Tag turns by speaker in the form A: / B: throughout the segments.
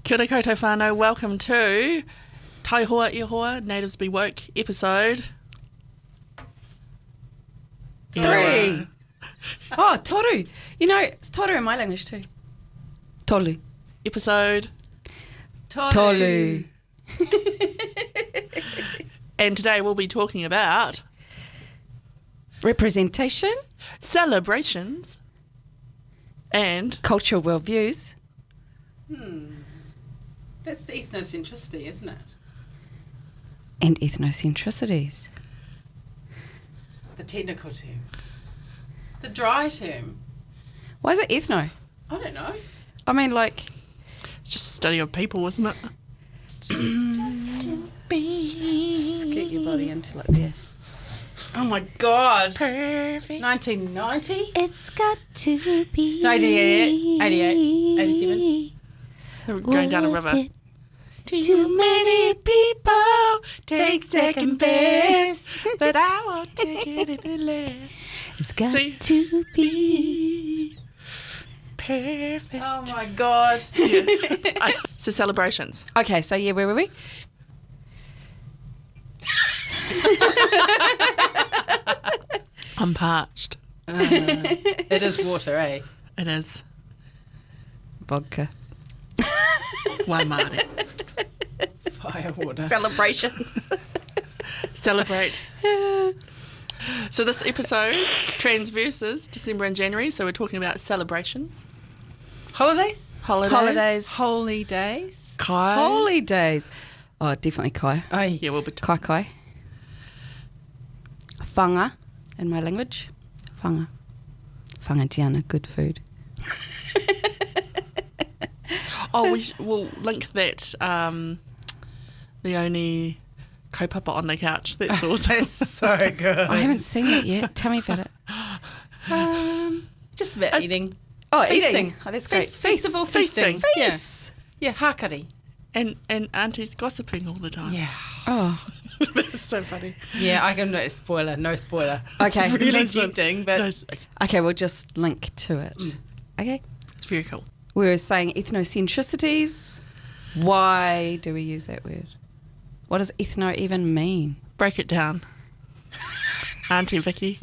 A: Kia ora koutou whānau, welcome to Tai Hoa I Hoa, Natives Be Woke, episode
B: 3. Oh, toru. You know, it's toru in my language too. Tolu.
A: Episode
B: Tolu.
A: And today we'll be talking about
B: Representation.
A: celebrations and
B: Cultural worldviews.
C: That's the ethnocentricity, isn't it?
B: And ethnocentricities.
C: The technical term. The dry term.
B: Why is it ethno?
C: I don't know.
B: I mean, like...
A: it's just a study of people, isn't it?
B: Scoot your body into like there.
C: Oh my God.
A: Perfect.
C: 1990?
B: It's got to be...
C: 88, 87.
A: We're going down a river.
B: Too many
A: people take second best, but I won't take anything less.
B: It's got
A: See?
B: to be...
A: Perfect.
C: Oh my God.
A: Yeah. So celebrations.
B: Okay, so yeah, where were we?
A: I'm parched.
C: It is water, eh?
A: It is.
B: Vodka.
A: Wai Māori.
C: Fire water.
B: Celebrations.
A: Celebrate. So this episode transverses December and January, so we're talking about celebrations.
C: Holidays?
B: Holidays.
C: Holy days?
A: Kai.
B: Holy days. Oh, definitely kai.
C: Oh,
A: Yeah, we'll be
B: Kai kai. Whanga, in my language. Whanga. Whangatiana, good food.
A: Oh, we'll link that Leonie Kaupapa on the couch. That's awesome.
C: That's so good.
B: I haven't seen it yet. Tell me about it.
C: Just about
A: It's-
C: eating.
B: Oh,
C: Feasting.
B: eating. Oh, that's great.
C: Festival
A: Feasting.
C: feasting. Yeah.
B: Feast.
C: Yeah, hakari.
A: And Aunties gossiping all the time.
C: Yeah.
B: Oh,
A: That's so funny.
C: Yeah, I can no spoiler.
B: okay.
C: Really tempting, but
A: No,
B: Okay, we'll just link to it. Okay.
A: it's very cool.
B: We were saying ethnocentricities. Why do we use that word? What does ethno even mean?
A: Break it down. Auntie Vicky.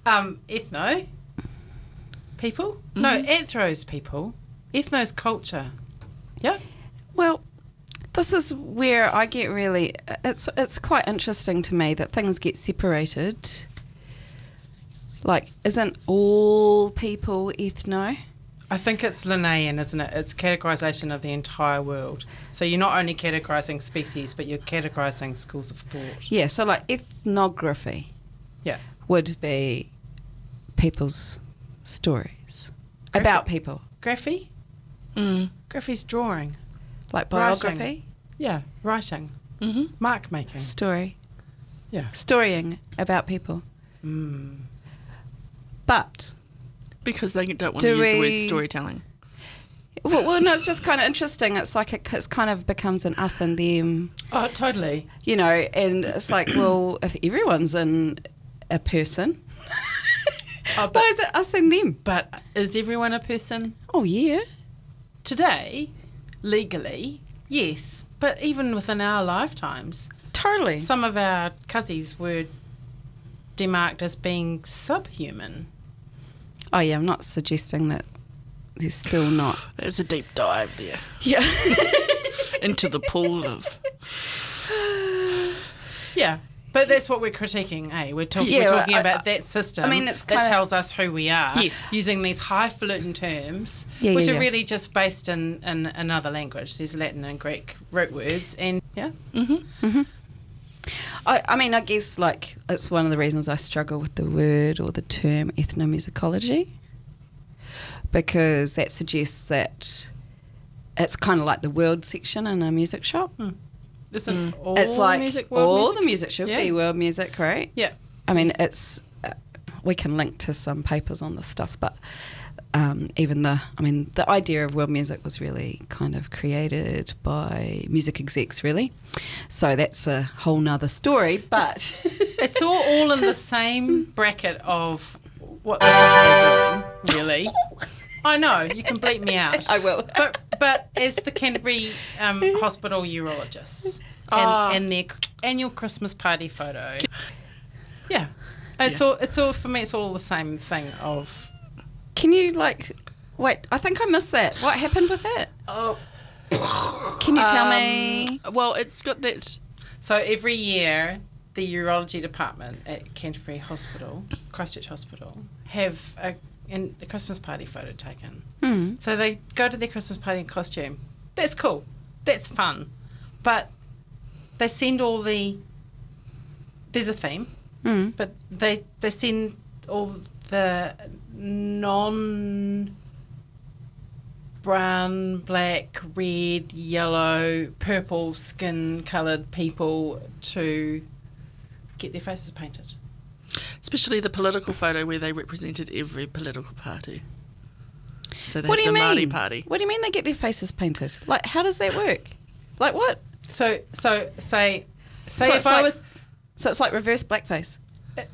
C: Ethno people? No, anthros people. Ethno's culture. Yeah.
B: Well, this is where I get really... It's quite interesting to me that things get separated. Like, isn't all people ethno?
C: I think it's Linnaean, isn't it? It's categorisation of the entire world. So you're not only categorising species, but you're categorising schools of thought.
B: Yeah, so like ethnography
C: Yeah.
B: would be people's stories about people.
C: Graphy?
A: Mm.
C: Graphy's drawing.
B: Like
C: Writing.
B: biography,
C: Yeah. Writing.
A: Mm-hmm.
C: Mark making.
B: story,
C: Yeah.
B: storying about people. But...
A: Because they don't want
B: Do
A: to use the word
B: we-
A: storytelling.
B: Well, no, it's just kind of interesting. It's like it's kind of becomes an us and them,
C: Oh, totally.
B: you know, and it's like, well, if everyone's in a person,
C: Oh,
B: why is it us and them?
C: But is everyone a person?
B: Oh, yeah.
C: Today, legally, yes. But even within our lifetimes,
B: Totally.
C: some of our cousins were demarked as being subhuman.
B: Oh, yeah, I'm not suggesting that there's still not.
A: There's a deep dive there
B: Yeah.
A: into the pool of...
C: Yeah. But that's what we're critiquing, eh? We're talking about that system
B: I mean, it's
C: that
B: kinda-
C: tells us who we are,
A: Yes.
C: using these highfalutin terms,
B: Yeah,
C: which
B: yeah,
C: are
B: yeah.
C: really just based in another language. There's Latin and Greek root words, and yeah.
B: I mean, I guess, like, it's one of the reasons I struggle with the word or the term ethnomusicology, because that suggests that it's kind of like the world section in a music shop.
C: Isn't all
B: It's like
C: music world
B: all
C: music?
B: the music should
C: Yeah.
B: be world music, right?
C: Yeah.
B: I mean, it's we can link to some papers on this stuff, but even the idea of world music was really kind of created by music execs, really. So that's a whole nother story, but
C: It's all in the same bracket of what the fuck are they doing, really? I know, you can bleep me out.
B: I will.
C: But as the Canterbury Hospital Urologists and their annual Christmas party photo. Yeah. It's all for me, it's all the same thing of...
B: Can you, wait, I think I missed that. What happened with that?
C: Oh.
B: Can you tell me?
A: Well, it's got that...
C: So every year, the urology department at Canterbury Hospital, Christchurch Hospital, have a Christmas party photo taken.
B: Mm.
C: So they go to their Christmas party in costume. That's cool. That's fun. But they send all the... There's a theme, but they send all the non-brown, black, red, yellow, purple skin-coloured people to get their faces painted.
A: Especially the political photo where they represented every political party. So they
B: What do
A: have
B: you
A: the
B: mean?
A: Māori party.
B: What do you mean they get their faces painted? Like, how does that work? Like what?
C: So say
B: So
C: if
B: it's
C: I
B: like-
C: was...
B: So it's like reverse blackface.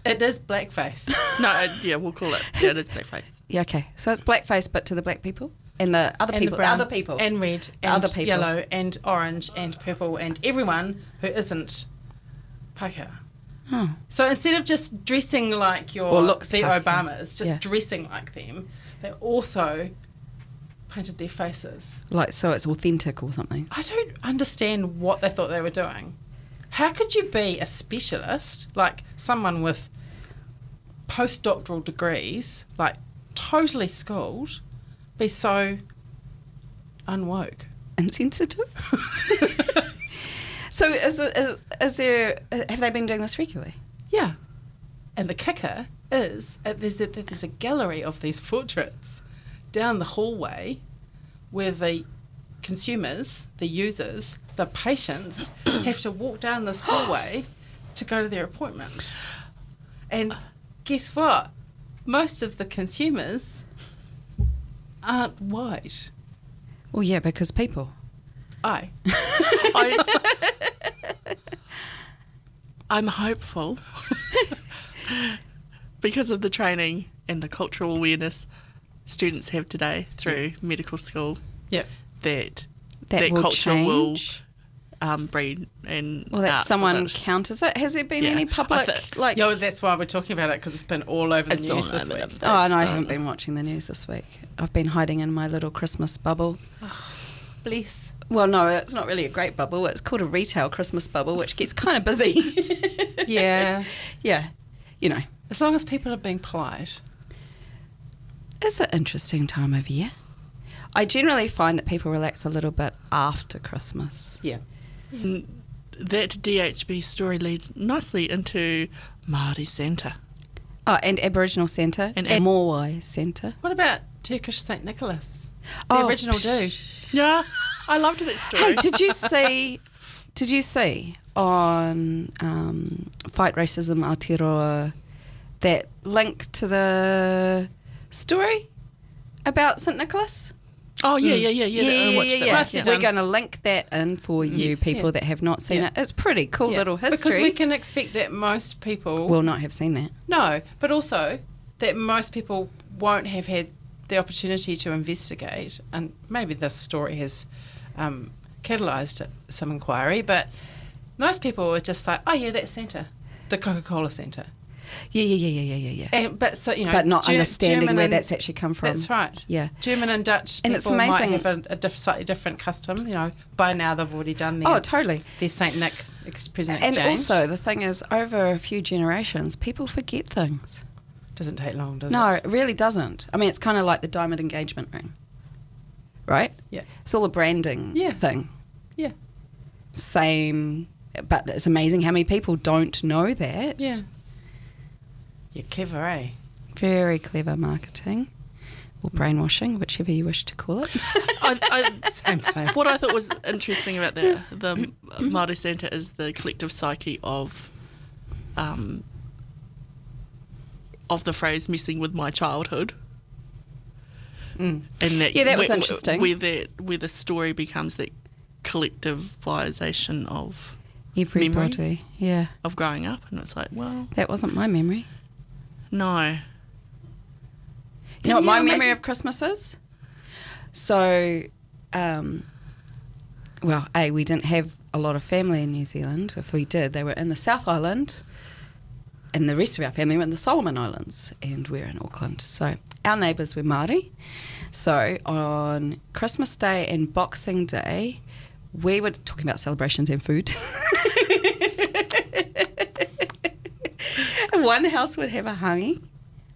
C: It is blackface.
A: No, we'll call it. Yeah, it is blackface.
B: Yeah, okay. So it's blackface, but to the black people and the other people,
C: brown,
B: the other people,
C: and red, and
B: other people.
C: yellow, and orange, and purple, and everyone who isn't Pākehā.
B: Oh.
C: So instead of just dressing like
B: Or looks
C: the
B: Pākehā.
C: Obamas, just
B: Yeah.
C: dressing like them, they also painted their faces.
B: Like, so it's authentic or something.
C: I don't understand what they thought they were doing. How could you be a specialist, like someone with postdoctoral degrees, like totally schooled, be so unwoke?
B: Insensitive. So is there? Have they been doing this regularly?
C: Yeah. And the kicker is there's a gallery of these portraits down the hallway where the consumers, the users, the patients have to walk down this hallway to go to their appointment. And guess what? Most of the consumers aren't white.
B: Well, yeah, because people.
A: I'm hopeful because of the training and the cultural awareness students have today through medical school.
C: Yep.
A: That
B: will
A: culture
B: change.
A: will breed and
B: Well, that
A: art
B: someone
A: with it.
B: counters it. Has there been
A: Yeah.
B: any public
C: Yo, that's why we're talking about it, because it's been all over the
A: It's
C: news
A: all
C: this
A: over
C: week.
A: the-
B: Oh, no, I haven't been watching the news this week. I've been hiding in my little Christmas bubble.
C: Bless.
B: Well, no, it's not really a great bubble. It's called a retail Christmas bubble, which gets kind of busy.
C: Yeah.
B: Yeah, you know.
C: As long as people are being polite.
B: It's an interesting time of year. I generally find that people relax a little bit after Christmas.
C: Yeah.
A: And that DHB story leads nicely into Māori Santa.
B: Oh, and Aboriginal Santa
A: And
B: and Moai Santa.
C: What about Turkish St. Nicholas? The
B: Oh,
C: original dude.
A: Yeah, I loved that story.
B: Hey, did you see on Fight Racism Aotearoa that link to the story about St. Nicholas?
A: Oh, yeah. I watched that.
C: Must have
B: We're
C: done.
B: going to link that in for you
A: Yes.
B: people
C: Yeah.
B: that have not seen
C: Yeah.
B: it. It's pretty cool
C: Yeah.
B: little history.
C: Because we can expect that most people...
B: will not have seen that.
C: No, but also that most people won't have had the opportunity to investigate, and maybe this story has catalysed some inquiry, but most people were just like, oh yeah, that's Santa, the Coca-Cola Santa.
B: Yeah.
C: And, but so, you know,
B: But not understanding
C: German
B: where
C: and-
B: that's actually come from.
C: That's right.
B: Yeah.
C: German and Dutch
B: And
C: people
B: it's amazing-
C: might have a slightly different custom. You know, by now they've already done their,
B: Oh, totally.
C: their Saint Nick present
B: And
C: exchange.
B: also, the thing is, over a few generations, people forget things.
C: Doesn't take long, does
B: No,
C: it?
B: it really doesn't. I mean, it's kind of like the diamond engagement ring, right?
C: Yeah.
B: It's all a branding
C: Yeah.
B: thing.
C: Yeah.
B: Same, but it's amazing how many people don't know that.
C: Yeah. You're clever, eh?
B: Very clever marketing or brainwashing, whichever you wish to call it.
C: Same.
A: What I thought was interesting about the Māori Santa is the collective psyche of the phrase "messing with my childhood," and that
B: Yeah, that was interesting.
A: Where the story becomes that collectivization of
B: Everybody, yeah.
A: of growing up, and it's like, well,
B: That wasn't my memory.
A: no,
B: You know what my
C: Yeah,
B: memory
C: maybe-
B: of Christmas is? So, we didn't have a lot of family in New Zealand. If we did, they were in the South Island, and the rest of our family were in the Solomon Islands, and we're in Auckland. So our neighbours were Māori. So on Christmas Day and Boxing Day, we were talking about celebrations and food. One house would have a hangi.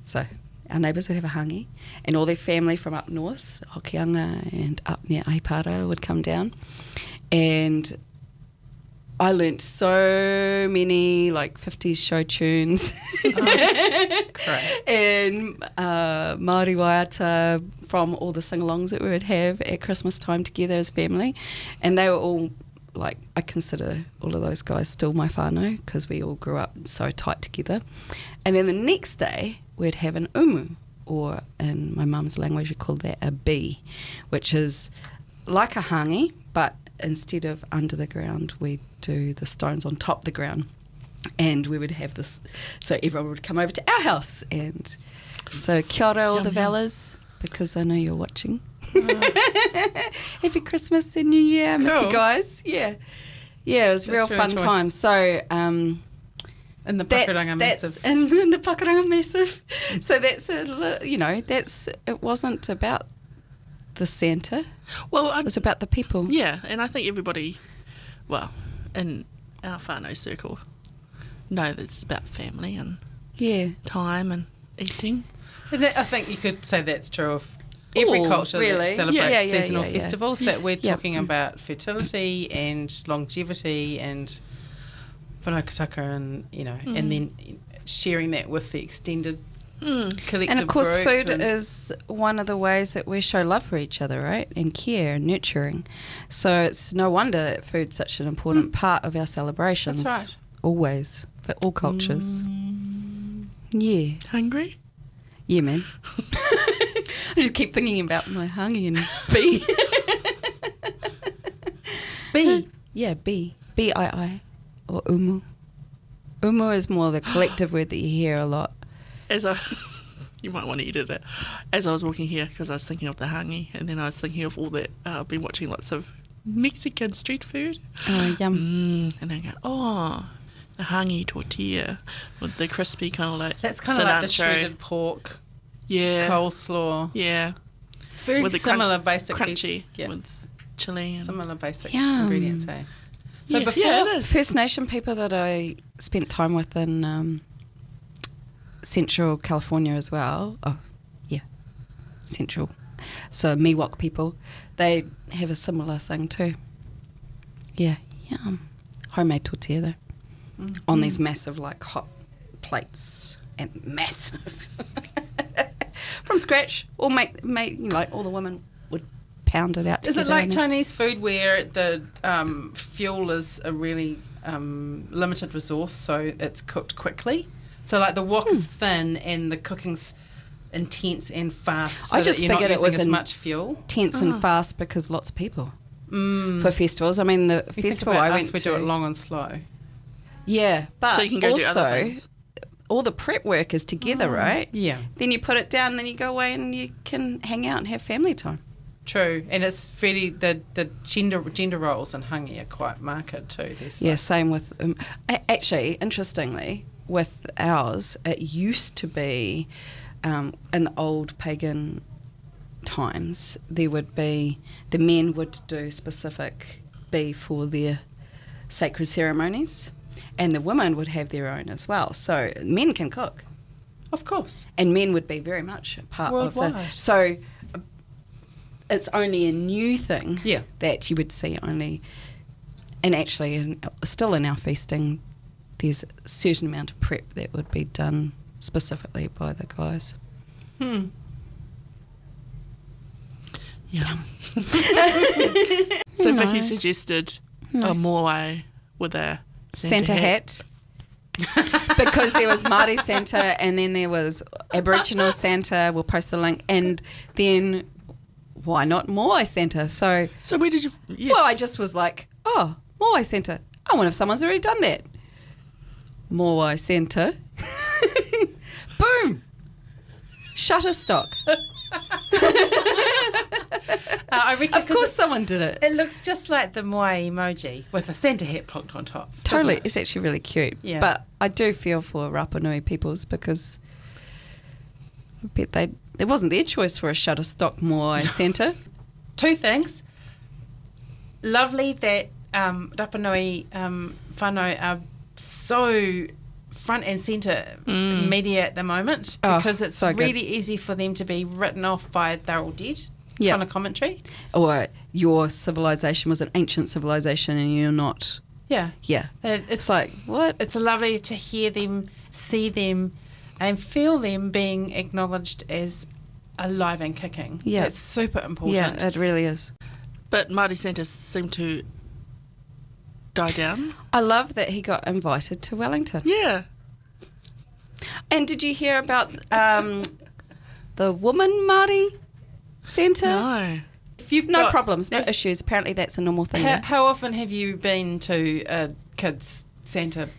B: So our neighbours would have a hangi, and all their family from up north, Hokianga and up near Aipara, would come down. And I learnt so many 50s show tunes and Māori waiata from all the sing-alongs that we would have at Christmas time together as family. And they were all, I consider all of those guys still my whānau because we all grew up so tight together. And then the next day we'd have an umu, or in my mum's language we call that a bee, which is like a hangi, but instead of under the ground, we do the stones on top of the ground, and we would have this, so everyone would come over to our house. And so kia ora all the Valas, because I know you're watching. Happy Christmas and New Year. I miss you guys. Yeah, it was a real fun time. So in
C: the Pakuranga Massive.
B: In the Pakuranga Massive. So that's it wasn't about the Santa. Well, it was about the people.
A: Yeah, and I think everybody, in our whānau circle, know that it's about family and time and eating.
C: And I think you could say that's true of every culture that celebrates seasonal festivals, that we're talking about fertility and longevity and whanaukataka, and, and then sharing that with the extended collective
B: and of course
C: group.
B: Food is one of the ways that we show love for each other, right, and care and nurturing. So it's no wonder that food's such an important part of our celebrations.
C: That's right.
B: Always, for all cultures. Yeah.
A: Hungry?
B: Yeah, man. I just keep thinking about my hangi and bee.
C: Bee?
B: Yeah, bee. B-I-I. Or umu. Umu is more the collective word that you hear a lot.
A: You might want to edit it. As I was walking here, because I was thinking of the hangi, and then I was thinking of all that. I've been watching lots of Mexican street food.
B: Oh, yum.
A: And then go, the hangi tortilla with the crispy kind of
C: that's kind of like the shredded pork.
A: Yeah.
C: Coleslaw.
A: Yeah.
C: It's very
A: with
C: similar, basically.
A: Crunchy with chili. And
C: similar basic ingredients, eh? So
A: yeah,
C: before
A: it is.
B: First Nation people that I spent time with in Central California as well. Oh, yeah, Central. So Miwok people, they have a similar thing too. Yeah, yum. Homemade tortilla though. On these massive hot plates, and massive from scratch, or make all the women would pound it out.
C: Is it like Chinese food where the fuel is a really limited resource, so it's cooked quickly? So the wok is thin and the cooking's intense and fast, so
B: I just
C: that you're
B: figured
C: not
B: it was
C: using as much fuel.
B: Tense and fast because lots of people for festivals. I mean, the festival I went to,
C: we do it long and slow.
B: Yeah, but
A: so you can go
B: also,
A: do other things.
B: All the prep work is together, right?
C: Yeah.
B: Then you put it down, then you go away and you can hang out and have family time.
C: True, and it's really the gender roles in hangi are quite marked too.
B: There's same with actually, interestingly, with ours, it used to be in the old pagan times. There would be the men would do specific beef for their sacred ceremonies, and the women would have their own as well. So men can cook,
C: of course,
B: and men would be very much a part
C: worldwide.
B: of the. So it's only a new thing that you would see only, and actually, still in our feasting, there's a certain amount of prep that would be done specifically by the guys.
A: Yeah. So Vicky suggested a Moai with a Santa hat.
B: Because there was Māori Santa and then there was Aboriginal Santa. We'll post the link. And then why not Moai Santa? So
A: where did you... Yes.
B: Well, I just was like, Moai Santa. I wonder if someone's already done that. Moai Santa. Boom. Shutterstock.
C: I reckon
B: Of course someone did it.
C: it looks just like the Moai emoji with a Santa hat plonked on top. doesn't
B: Totally.
C: it?
B: It's actually really cute.
C: Yeah.
B: But I do feel for Rapa Nui peoples because I bet it wasn't their choice for a Shutterstock Moai Santa.
C: Two things. Lovely that Rapa Nui whānau are so front and centre media at the moment
B: Oh,
C: because it's
B: so good.
C: really easy for them to be written off by they're all dead
B: Yeah.
C: kind of commentary.
B: Or your civilization was an ancient civilization and you're not.
C: Yeah.
B: Yeah.
C: It's
B: It's like, what?
C: it's lovely to hear them, see them, and feel them being acknowledged as alive and kicking.
B: Yeah.
C: It's super important.
B: Yeah, it really is.
A: But Māori Santas seem to die down.
B: I love that he got invited to Wellington.
A: Yeah.
B: And did you hear about the woman Māori Santa?
A: No.
C: If you've
B: No
C: got-
B: problems, no issues. Apparently that's a normal thing. there.
C: How often have you been to a kids Santa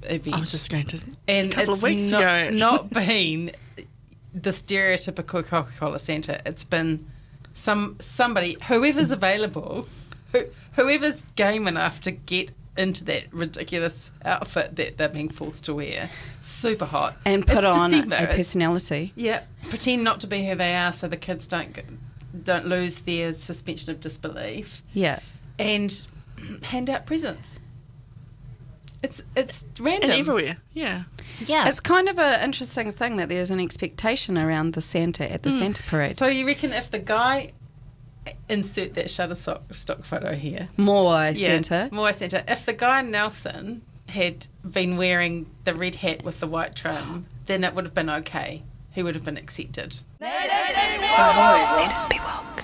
C: event?
A: I was just going to
C: and
A: a couple
C: it's
A: of weeks
C: not,
A: ago. Actually.
C: not been the stereotypical Coca-Cola Santa. It's been somebody, whoever's available, whoever's game enough to get into that ridiculous outfit that they're being forced to wear. Super hot.
B: And put
C: It's
B: on
C: December.
B: a
C: It's-
B: personality.
C: Yeah, pretend not to be who they are so the kids don't lose their suspension of disbelief,
B: Yeah.
C: and hand out presents. It's random.
A: And everywhere. Yeah.
C: Yeah.
B: It's kind of an interesting thing that there's an expectation around the Santa at the Santa parade.
C: So you reckon if the guy, insert that Shutterstock photo here,
B: Moai Santa.
C: Moai Santa, if the guy Nelson had been wearing the red hat with the white trim, then it would have been okay. He would have been accepted.
D: Let us be woke.